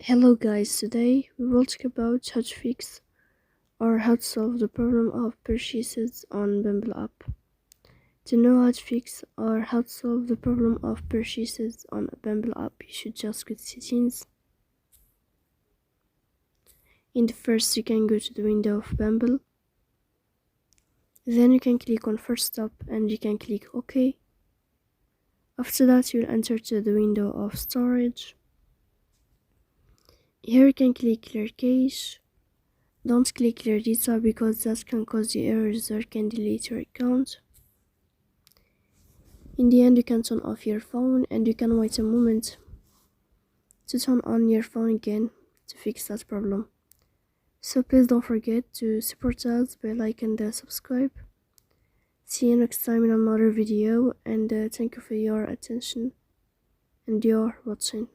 Hello guys, today we will talk about how to fix or how to solve the problem of purchases on Bumble app. To know how to fix or how to solve the problem of purchases on Bumble app, you should just go to settings. In the first, you can go to the window of Bumble. Then you can click on first stop and you can click OK. After that, you'll enter to the window of storage. Here you can click clear cache. Don't click clear data because that can cause you errors or can delete your account. In the end, you can turn off your phone and you can wait a moment to turn on your phone again to fix that problem. So please don't forget to support us by like and subscribe. See you next time in another video, and thank you for your attention and your watching.